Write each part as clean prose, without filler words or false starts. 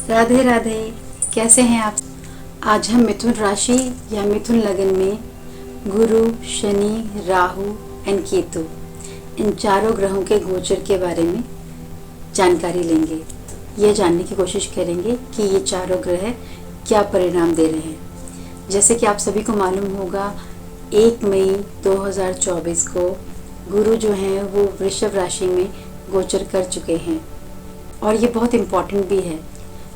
राधे राधे। कैसे हैं आप? आज हम मिथुन राशि या मिथुन लगन में गुरु, शनि, राहु एंड केतु, इन चारों ग्रहों के गोचर के बारे में जानकारी लेंगे। ये जानने की कोशिश करेंगे कि ये चारों ग्रह क्या परिणाम दे रहे हैं। जैसे कि आप सभी को मालूम होगा, 1 मई 2024 को गुरु जो हैं वो वृषभ राशि में गोचर कर चुके हैं। और ये बहुत इम्पॉर्टेंट भी है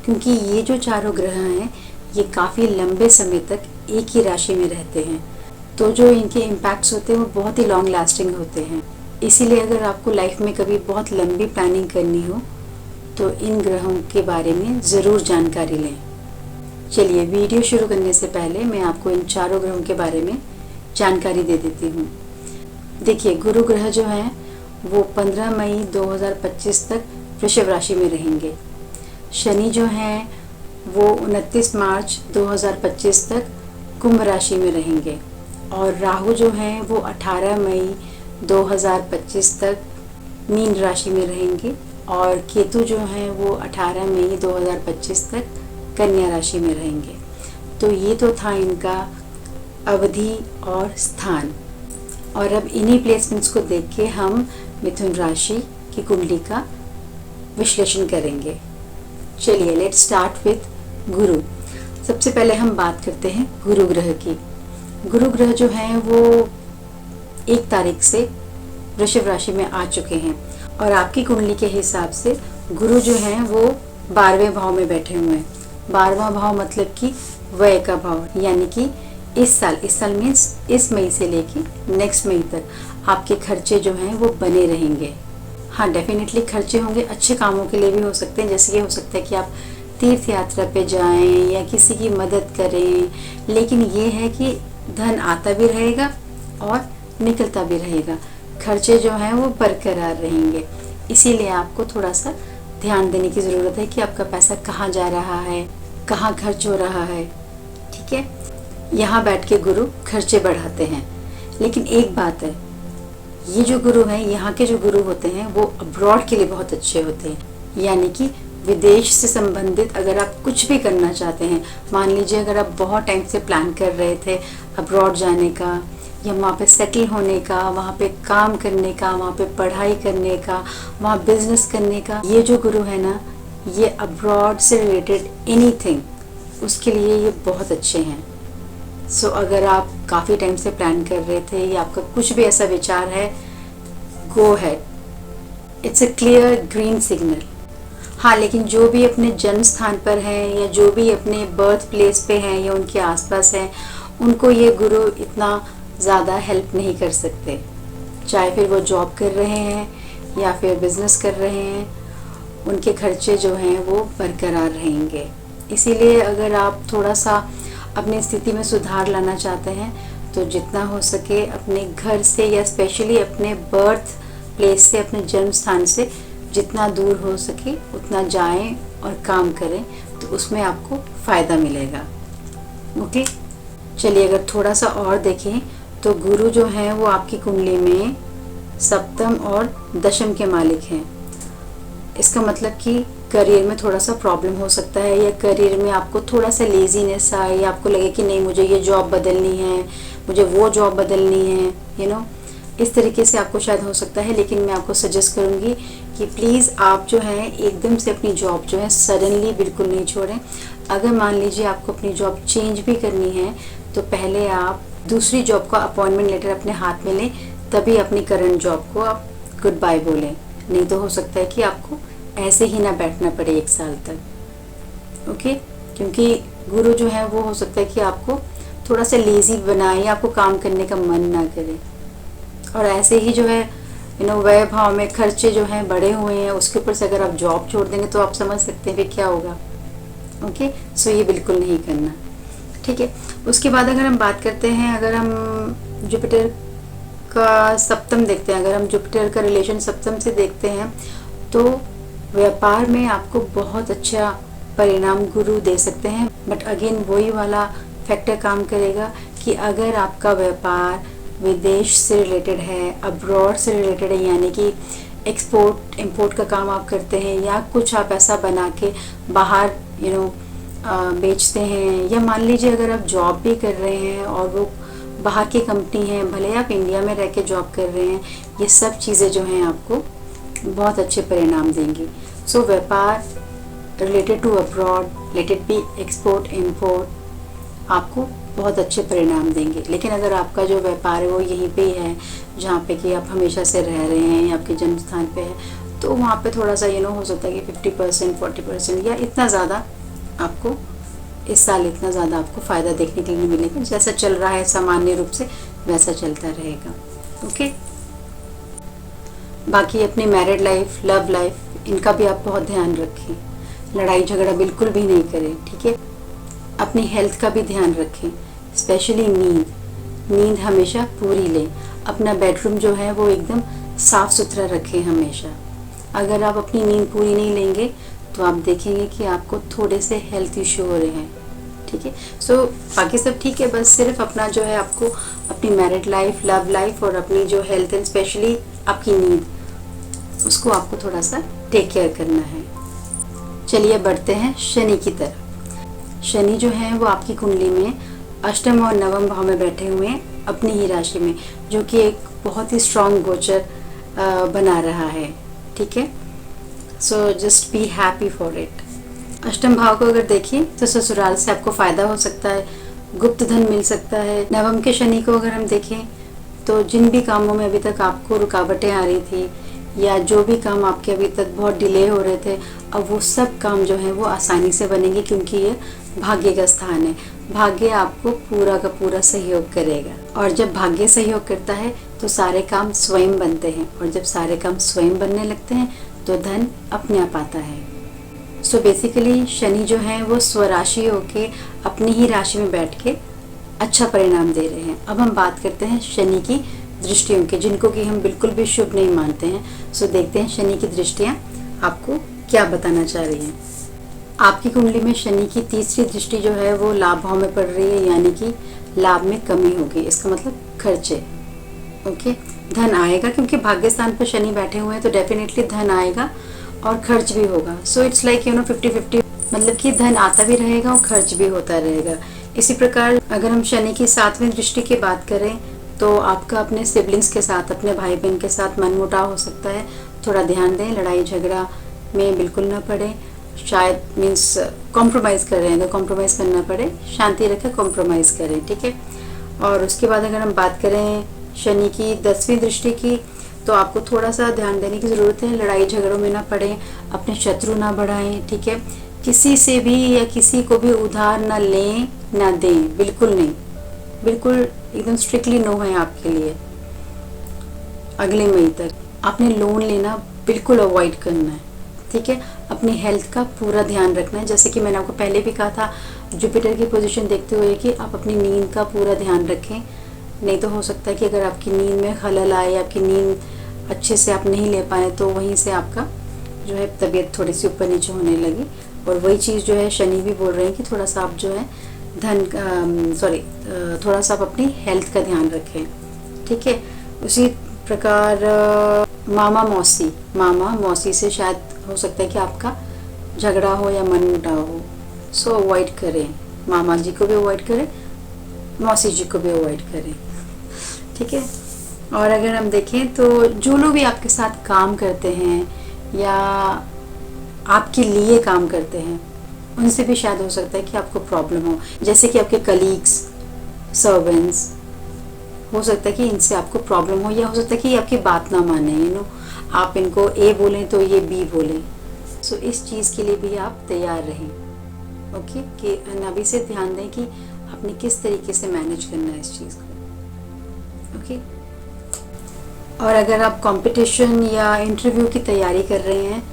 क्योंकि ये जो चारों ग्रह हैं ये काफ़ी लंबे समय तक एक ही राशि में रहते हैं, तो जो इनके इम्पैक्ट्स होते हैं वो बहुत ही लॉन्ग लास्टिंग होते हैं। इसीलिए अगर आपको लाइफ में कभी बहुत लंबी प्लानिंग करनी हो तो इन ग्रहों के बारे में ज़रूर जानकारी लें। चलिए, वीडियो शुरू करने से पहले मैं आपको इन चारों ग्रहों के बारे में जानकारी दे देती हूँ। देखिए, गुरु ग्रह जो हैं वो 15 मई 2025 तक वृषभ राशि में रहेंगे। शनि जो हैं वो 29 मार्च 2025 तक कुंभ राशि में रहेंगे। और राहु जो हैं वो 18 मई 2025 तक मीन राशि में रहेंगे। और केतु जो हैं वो 18 मई 2025 तक कन्या राशि में रहेंगे। तो ये तो था इनका अवधि और स्थान। और अब इन्हीं प्लेसमेंट्स को देख के हम मिथुन राशि की कुंडली का विश्लेषण करेंगे। चलिए, लेट्स स्टार्ट विथ गुरु। सबसे पहले हम बात करते हैं गुरु ग्रह की। गुरु ग्रह जो हैं वो 1 तारीख से वृषभ राशि में आ चुके हैं और आपकी कुंडली के हिसाब से गुरु जो हैं वो 12वें भाव में बैठे हुए हैं। 12वां भाव मतलब कि व्यय का भाव, यानी कि इस साल मीन्स इस मई से लेके नेक्स्ट मई तक आपके खर्चे जो हैं वो बने रहेंगे। हाँ, डेफिनेटली खर्चे होंगे, अच्छे कामों के लिए भी हो सकते हैं। जैसे कि हो सकता है कि आप तीर्थ यात्रा पे जाएं या किसी की मदद करें, लेकिन ये है कि धन आता भी रहेगा और निकलता भी रहेगा। खर्चे जो हैं वो बरकरार रहेंगे। इसीलिए आपको थोड़ा सा ध्यान देने की ज़रूरत है कि आपका पैसा कहाँ जा रहा है, कहाँ खर्च हो रहा है। ठीक है, यहाँ बैठ के गुरु खर्चे बढ़ाते हैं। लेकिन एक बात है, ये जो गुरु हैं, यहाँ के जो गुरु होते हैं वो अब्रॉड के लिए बहुत अच्छे होते हैं। यानी कि विदेश से संबंधित अगर आप कुछ भी करना चाहते हैं, मान लीजिए अगर आप बहुत टाइम से प्लान कर रहे थे अब्रॉड जाने का या वहाँ पे सेटल होने का, वहाँ पे काम करने का, वहाँ पे पढ़ाई करने का, वहाँ बिजनेस करने का, ये जो गुरु है ना, ये अब्रॉड से रिलेटेड एनीथिंग, उसके लिए ये बहुत अच्छे हैं। सो अगर आप काफ़ी टाइम से प्लान कर रहे थे या आपका कुछ भी ऐसा विचार है, गो है, it's a clear green signal. हाँ, लेकिन जो भी अपने जन्म स्थान पर हैं या जो भी अपने बर्थ प्लेस पे हैं या उनके आसपास हैं, उनको ये गुरु इतना ज़्यादा हेल्प नहीं कर सकते। चाहे फिर वो जॉब कर रहे हैं या फिर बिजनेस कर रहे हैं, उनके खर्चे जो हैं वो बरकरार रहेंगे। इसीलिए अगर आप थोड़ा सा अपनी स्थिति में सुधार लाना चाहते हैं तो जितना हो सके अपने घर से या स्पेशली अपने बर्थ प्लेस से, अपने जन्म स्थान से जितना दूर हो सके उतना जाएं और काम करें, तो उसमें आपको फ़ायदा मिलेगा। ओके, चलिए, अगर थोड़ा सा और देखें तो गुरु जो हैं वो आपकी कुंडली में सप्तम और दशम के मालिक हैं। इसका मतलब कि करियर में थोड़ा सा प्रॉब्लम हो सकता है या करियर में आपको थोड़ा सा लेजीनेस आए या आपको लगे कि नहीं, मुझे ये जॉब बदलनी है, मुझे वो जॉब बदलनी है, इस तरीके से आपको शायद हो सकता है। लेकिन मैं आपको सजेस्ट करूँगी कि प्लीज़ आप जो है एकदम से अपनी जॉब जो है सडनली बिल्कुल नहीं छोड़ें। अगर मान लीजिए आपको अपनी जॉब चेंज भी करनी है तो पहले आप दूसरी जॉब का अपॉइंटमेंट लेटर अपने हाथ में लें, तभी अपनी करंट जॉब को आप गुड बाय बोलें। नहीं तो हो सकता है कि आपको ऐसे ही ना बैठना पड़े 1 साल तक। ओके, क्योंकि गुरु जो है वो हो सकता है कि आपको थोड़ा सा लेज़ी बनाए या आपको काम करने का मन ना करे। और ऐसे ही जो है व्यय भाव में खर्चे जो हैं बढ़े हुए हैं, उसके ऊपर से अगर आप जॉब छोड़ देंगे तो आप समझ सकते हैं फिर क्या होगा। ओके, सो ये बिल्कुल नहीं करना। ठीक है, उसके बाद अगर हम बात करते हैं, अगर हम जुपिटर का सप्तम देखते हैं, अगर हम जुपिटर का रिलेशन सप्तम से देखते हैं तो व्यापार में आपको बहुत अच्छा परिणाम गुरु दे सकते हैं। बट अगेन वही वाला फैक्टर काम करेगा कि अगर आपका व्यापार विदेश से रिलेटेड है, अब्रॉड से रिलेटेड है, यानी कि एक्सपोर्ट इंपोर्ट का काम आप करते हैं या कुछ आप ऐसा बना के बाहर बेचते हैं, या मान लीजिए अगर आप जॉब भी कर रहे हैं और वो बाहर की कंपनी है, भले आप इंडिया में रह के जॉब कर रहे हैं, ये सब चीज़ें जो हैं आपको बहुत अच्छे परिणाम देंगी। सो व्यापार related to abroad, let it be export import, आपको बहुत अच्छे परिणाम देंगे। लेकिन अगर आपका जो व्यापार है वो यहीं पे ही है जहाँ पे कि आप हमेशा से रह रहे हैं या आपके जन्म स्थान पे है, तो वहाँ पे थोड़ा सा हो सकता है कि 50% 40% या इतना ज़्यादा आपको इस साल इतना ज़्यादा आपको फ़ायदा देखने के लिए नहीं मिलेगा। जैसा चल रहा है सामान्य रूप से वैसा चलता रहेगा। ओके, बाकी अपनी मैरिड लाइफ, लव लाइफ, इनका भी आप बहुत ध्यान रखें। लड़ाई झगड़ा बिल्कुल भी नहीं करें, ठीक है। अपनी हेल्थ का भी ध्यान रखें, स्पेशली नींद हमेशा पूरी लें। अपना बेडरूम जो है वो एकदम साफ़ सुथरा रखें हमेशा। अगर आप अपनी नींद पूरी नहीं लेंगे तो आप देखेंगे कि आपको थोड़े से हेल्थ इशू हो रहे हैं, ठीक है। सो बाकी सब ठीक है, बस सिर्फ अपना जो है आपको अपनी मैरिड लाइफ, लव लाइफ और अपनी जो हेल्थ एंड स्पेशली आपकी नींद, उसको आपको थोड़ा सा टेक केयर करना है। चलिए बढ़ते हैं शनि की तरफ। शनि जो है वो आपकी कुंडली में अष्टम और नवम भाव में बैठे हुए हैं अपनी ही राशि में, जो कि एक बहुत ही स्ट्रॉन्ग गोचर बना रहा है, ठीक है। So just be happy for it. अष्टम भाव को अगर देखें तो ससुराल से आपको फ़ायदा हो सकता है, गुप्त धन मिल सकता है। नवम के शनि को अगर हम देखें तो जिन भी कामों में अभी तक आपको रुकावटें आ रही थी या जो भी काम आपके अभी तक बहुत डिले हो रहे थे, अब वो सब काम जो है वो आसानी से बनेंगे, क्योंकि ये भाग्य का स्थान है। भाग्य आपको पूरा का पूरा सहयोग करेगा, और जब भाग्य सहयोग करता है तो सारे काम स्वयं बनते हैं, और जब सारे काम स्वयं बनने लगते हैं तो धन अपने आप आता है। सो बेसिकली शनि जो है वो स्वराशि होके अपनी ही राशि में बैठ के अच्छा परिणाम दे रहे हैं। अब हम बात करते हैं शनि की दृष्टियों के, जिनको कि हम बिल्कुल भी शुभ नहीं मानते हैं। सो देखते हैं शनि की दृष्टियाँ आपको क्या बताना चाह रही हैं। आपकी कुंडली में शनि की तीसरी दृष्टि जो है वो लाभ भाव में पड़ रही है, यानी कि लाभ में कमी होगी। इसका मतलब खर्चे, ओके। धन आएगा, क्योंकि भाग्य स्थान पर शनि बैठे हुए हैं तो डेफिनेटली धन आएगा और खर्च भी होगा। सो इट्स लाइक 50-50, मतलब कि धन आता भी रहेगा और खर्च भी होता रहेगा। इसी प्रकार अगर हम शनि की 7वीं दृष्टि की बात करें तो आपका अपने सिबलिंग्स के साथ, अपने भाई बहन के साथ मनमुटाव हो सकता है। थोड़ा ध्यान दें, लड़ाई झगड़ा में बिल्कुल ना पड़े। शायद मीन्स कॉम्प्रोमाइज़ कर रहे हैं तो कॉम्प्रोमाइज़ करना पड़े, शांति रखें, कॉम्प्रोमाइज़ करें, ठीक है। और उसके बाद अगर हम बात करें शनि की 10वीं दृष्टि की, तो आपको थोड़ा सा ध्यान देने की ज़रूरत है। लड़ाई झगड़ों में ना पड़े, अपने शत्रु ना बढ़ाएं, ठीक है। किसी से भी या किसी को भी उधार ना लें ना दें, बिल्कुल नहीं, बिल्कुल एकदम स्ट्रिक्टली नो है आपके लिए। अगले मई तक आपने लोन लेना बिल्कुल अवॉइड करना है, ठीक है। अपनी हेल्थ का पूरा ध्यान रखना है, जैसे कि मैंने आपको पहले भी कहा था, जुपिटर की पोजीशन देखते हुए कि आप अपनी नींद का पूरा ध्यान रखें। नहीं तो हो सकता है कि अगर आपकी नींद में खलल आए, आपकी नींद अच्छे से आप नहीं ले पाए, तो वहीं से आपका जो है तबीयत थोड़ी सी ऊपर नीचे होने लगी। और वही चीज़ जो है शनि भी बोल रहे हैं कि थोड़ा सा आप जो है थोड़ा सा आप अपनी हेल्थ का ध्यान रखें, ठीक है। उसी प्रकार मामा मौसी से शायद हो सकता है कि आपका झगड़ा हो या मनमुटाव हो। सो अवॉइड करें, मामा जी को भी अवॉइड करें, मौसी जी को भी अवॉइड करें, ठीक है। और अगर हम देखें तो जो लोग भी आपके साथ काम करते हैं या आपके लिए काम करते हैं, उनसे भी शायद हो सकता है कि आपको प्रॉब्लम हो, जैसे कि आपके कलीग्स, सर्वेंट्स, हो सकता है कि इनसे आपको प्रॉब्लम हो, या हो सकता है कि आपकी बात ना माने, आप इनको ए बोलें तो ये बी बोलें। सो इस चीज़ के लिए भी आप तैयार रहें, ओके। कि अभी से ध्यान दें कि आपने किस तरीके से मैनेज करना है इस चीज़ को, ओके। और अगर आप कंपटीशन या इंटरव्यू की तैयारी कर रहे हैं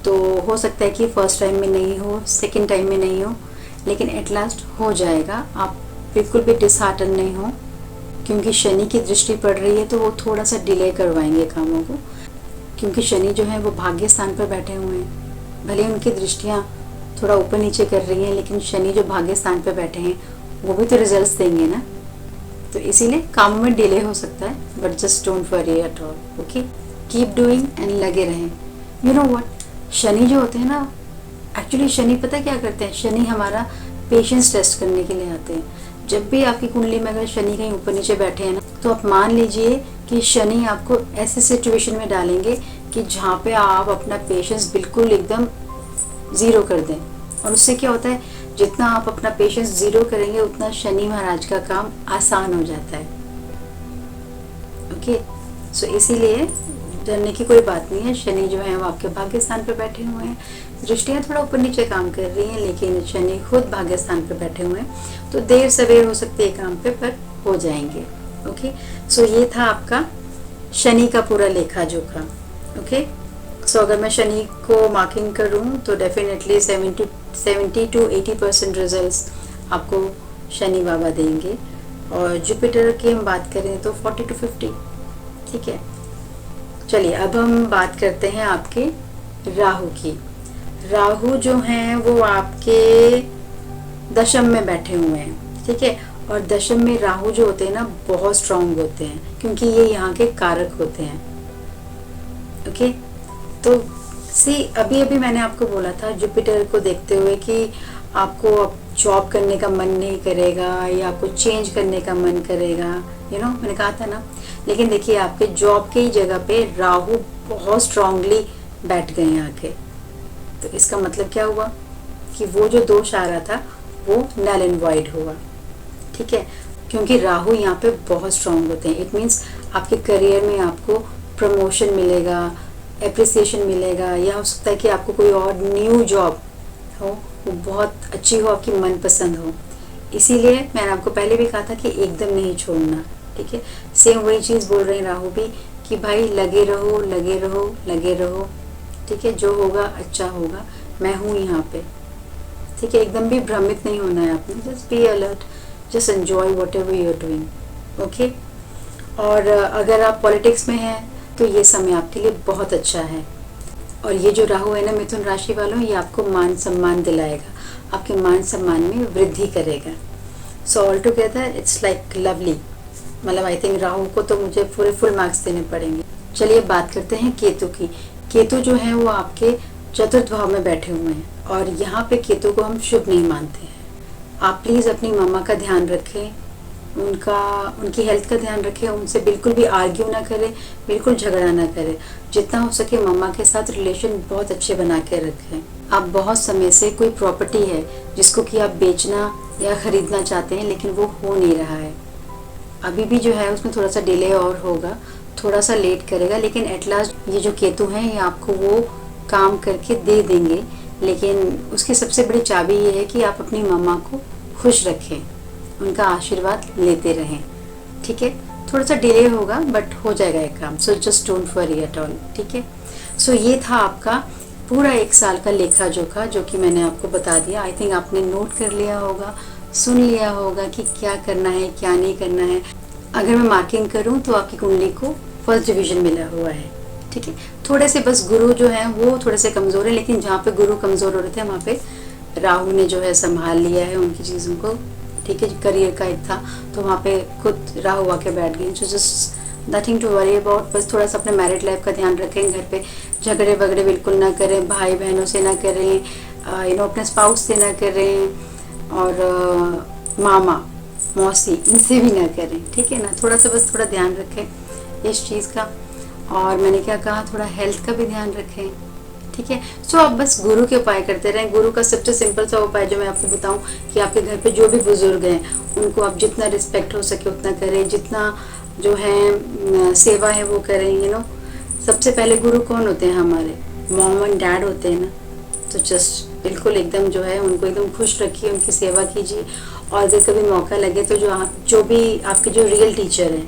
तो हो सकता है कि फर्स्ट टाइम में नहीं हो, सेकंड टाइम में नहीं हो, लेकिन एट लास्ट हो जाएगा। आप बिल्कुल भी डिसहार्टन नहीं हो, क्योंकि शनि की दृष्टि पड़ रही है तो वो थोड़ा सा डिले करवाएंगे कामों को, क्योंकि शनि जो है वो भाग्य स्थान पर बैठे हुए हैं। भले उनकी दृष्टियाँ थोड़ा ऊपर नीचे कर रही हैं, लेकिन शनि जो भाग्य स्थान पर बैठे हैं वो भी तो रिजल्ट्स देंगे ना, तो इसीलिए कामों में डिले हो सकता है। But just don't worry at all, okay. Keep doing and लगे रहें। यू नो व्हाट, शनि जो होते हैं ना, एक्चुअली शनि पता क्या करते हैं, शनि हमारा पेशेंस टेस्ट करने के लिए आते हैं। जब भी आपकी कुंडली में अगर शनि कहीं ऊपर नीचे बैठे हैं ना, तो आप मान लीजिए कि शनि आपको ऐसे सिचुएशन में डालेंगे कि जहाँ पे आप अपना पेशेंस बिल्कुल एकदम ज़ीरो कर दें। और उससे क्या होता है, जितना आप अपना पेशेंस ज़ीरो करेंगे उतना शनि महाराज का काम आसान हो जाता है। ओके, सो इसीलिए डरने की कोई बात नहीं है। शनि जो है वो आपके भाग्य स्थान पर बैठे हुए हैं। दृष्टियाँ थोड़ा ऊपर नीचे काम कर रही हैं, लेकिन शनि खुद भाग्य स्थान पर बैठे हुए हैं, तो देर सवेर हो सकती है काम पे, पर हो जाएंगे। ओके, सो ये था आपका शनि का पूरा लेखा जोखा। ओके, सो अगर मैं शनि को मार्किंग करूँ तो डेफिनेटली 70 to 80% रिजल्ट्स आपको शनि बाबा देंगे। और जुपिटर की हम बात करें तो 40 to 50। ठीक है, चलिए अब हम बात करते हैं आपके राहु की। राहु जो हैं वो आपके दशम में बैठे हुए हैं। ठीक है, और दशम में राहु जो होते हैं ना बहुत स्ट्रांग होते हैं, क्योंकि ये यहाँ के कारक होते हैं। ओके, तो अभी अभी मैंने आपको बोला था जुपिटर को देखते हुए कि आपको अब जॉब करने का मन नहीं करेगा या आपको चेंज करने का मन करेगा, मैंने कहा था ना। लेकिन देखिए आपके जॉब की जगह पे राहु बहुत स्ट्रांगली बैठ गए हैं आके, तो इसका मतलब क्या हुआ कि वो जो दोष आ रहा था वो नल एंड वॉइड हुआ। ठीक है, क्योंकि राहु यहाँ पे बहुत स्ट्रांग होते हैं। इट मीन्स आपके करियर में आपको प्रमोशन मिलेगा, एप्रिसिएशन मिलेगा, या हो सकता है कि आपको कोई और न्यू जॉब हो वो बहुत अच्छी हो, आपकी मनपसंद हो। इसीलिए मैंने आपको पहले भी कहा था कि एकदम नहीं छोड़ना। ठीक है, सेम वही चीज़ बोल रहे हैं राहु भी कि भाई लगे रहो लगे रहो लगे रहो। ठीक है, जो होगा अच्छा होगा, मैं हूँ यहाँ पे। ठीक है, एकदम भी भ्रमित नहीं होना है आपने, just be alert, just enjoy whatever you are doing. Okay, और अगर आप पॉलिटिक्स में हैं तो ये समय आपके लिए बहुत अच्छा है। और ये जो राहु है ना मिथुन राशि वालों, ये आपको मान सम्मान दिलाएगा, आपके मान सम्मान में वृद्धि करेगा। So all together it's like lovely. मतलब आई थिंक राहु को तो मुझे पूरे फुल मार्क्स देने पड़ेंगे। चलिए बात करते हैं केतु की। केतु जो है वो आपके चतुर्थ भाव में बैठे हुए हैं, और यहाँ पे केतु को हम शुभ नहीं मानते हैं। आप प्लीज़ अपनी मम्मा का ध्यान रखें, उनकी हेल्थ का ध्यान रखें, उनसे बिल्कुल भी आर्ग्यू ना करें, बिल्कुल झगड़ा ना करें। जितना हो सके मम्मा के साथ रिलेशन बहुत अच्छे बना के रखें। आप बहुत समय से कोई प्रॉपर्टी है जिसको कि आप बेचना या ख़रीदना चाहते हैं, लेकिन वो हो नहीं रहा है। अभी भी जो है उसमें थोड़ा सा डिले और होगा, थोड़ा सा लेट करेगा, लेकिन एट लास्ट ये जो केतु हैं ये आपको वो काम करके दे देंगे। लेकिन उसकी सबसे बड़ी चाबी ये है कि आप अपनी मम्मा को खुश रखें, उनका आशीर्वाद लेते रहें। ठीक है, थोड़ा सा डिले होगा बट हो जाएगा ये काम। So just don't worry at all. ठीक है, सो ये था आपका पूरा 1 साल का लेखा जोखा, जो कि मैंने आपको बता दिया। आई थिंक आपने नोट कर लिया होगा, सुन लिया होगा कि क्या करना है क्या नहीं करना है। अगर मैं मार्किंग करूं तो आपकी कुंडली को फर्स्ट डिवीजन मिला हुआ है। ठीक है, थोड़े से बस गुरु जो हैं वो थोड़े से कमज़ोर है, लेकिन जहाँ पे गुरु कमज़ोर हो रहे थे वहाँ पे राहु ने जो है संभाल लिया है उनकी चीज़ों को। ठीक है, करियर का एक था तो वहाँ पे खुद राहु आके बैठ गए। So just nothing to worry about. बस थोड़ा सा अपने मैरिड लाइफ का ध्यान रखें, घर पे झगड़े वगड़े बिल्कुल ना करें, भाई बहनों से ना करें, अपने स्पाउस से ना करें, और मामा मौसी इनसे भी ना करें। ठीक है ना, थोड़ा सा बस थोड़ा ध्यान रखें इस चीज़ का। और मैंने क्या कहा, थोड़ा हेल्थ का भी ध्यान रखें। ठीक है, सो आप बस गुरु के उपाय करते रहें। गुरु का सबसे सिंपल सा उपाय जो मैं आपको बताऊं कि आपके घर पे जो भी बुजुर्ग हैं उनको आप जितना रिस्पेक्ट हो सके उतना करें, जितना जो है सेवा है वो करें। सबसे पहले गुरु कौन होते हैं, हमारे मॉम एंड डैड होते हैं ना। तो जस्ट बिल्कुल एकदम जो है उनको एकदम खुश रखिए, उनकी सेवा कीजिए। और अगर कभी मौका लगे तो जो भी आपके जो रियल टीचर हैं,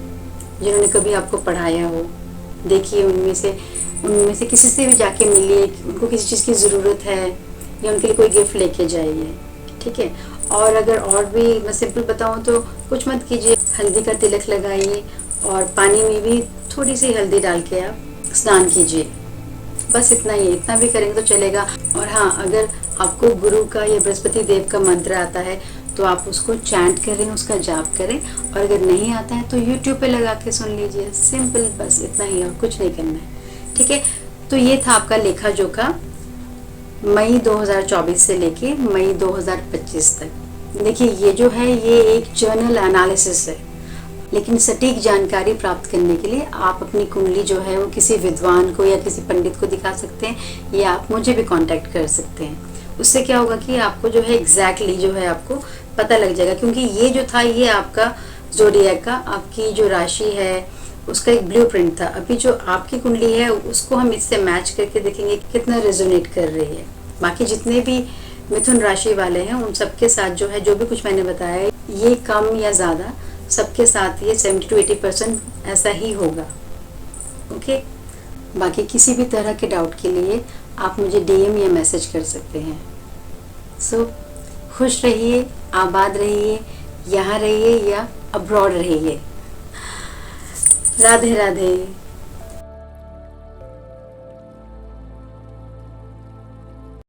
जिन्होंने कभी आपको पढ़ाया हो, देखिए उनमें से किसी से भी जाके मिलिए, उनको किसी चीज़ की ज़रूरत है या उनके लिए कोई गिफ्ट लेके जाइए। ठीक है, और अगर और भी मैं सिंपल बताऊँ तो कुछ मत कीजिए, हल्दी का तिलक लगाइए और पानी में भी थोड़ी सी हल्दी डाल के आप स्नान कीजिए। बस इतना ही, इतना भी करेंगे तो चलेगा। और हाँ, अगर आपको गुरु का या बृहस्पति देव का मंत्र आता है तो आप उसको चैंट करें, उसका जाप करें। और अगर नहीं आता है तो यूट्यूब पे लगा के सुन लीजिए। सिंपल, बस इतना ही, और कुछ नहीं करना है। ठीक है, तो ये था आपका लेखा जोखा मई 2024 से लेके मई 2025 तक। देखिए ये जो है ये एक जर्नल एनालिसिस है, लेकिन सटीक जानकारी प्राप्त करने के लिए आप अपनी कुंडली जो है वो किसी विद्वान को या किसी पंडित को दिखा सकते हैं, या आप मुझे भी कांटेक्ट कर सकते हैं। उससे क्या होगा कि आपको जो है एग्जैक्टली जो है आपको पता लग जाएगा, क्योंकि ये जो था ये आपका ज़ोडिएक का, आपकी जो राशि है उसका एक ब्लूप्रिंट था। अभी जो आपकी कुंडली है उसको हम इससे मैच करके देखेंगे कितना रेजोनेट कर रही है। बाकी जितने भी मिथुन राशि वाले हैं उन सबके साथ जो है जो भी कुछ मैंने बताया है ये कम या ज़्यादा सबके साथ ये 70 to 80% ऐसा ही होगा। ओके, बाकी किसी भी तरह के डाउट के लिए आप मुझे DM या मैसेज कर सकते हैं। सो खुश रहिए, आबाद रहिए, यहाँ रहिए या अब्रॉड रहिए। राधे राधे।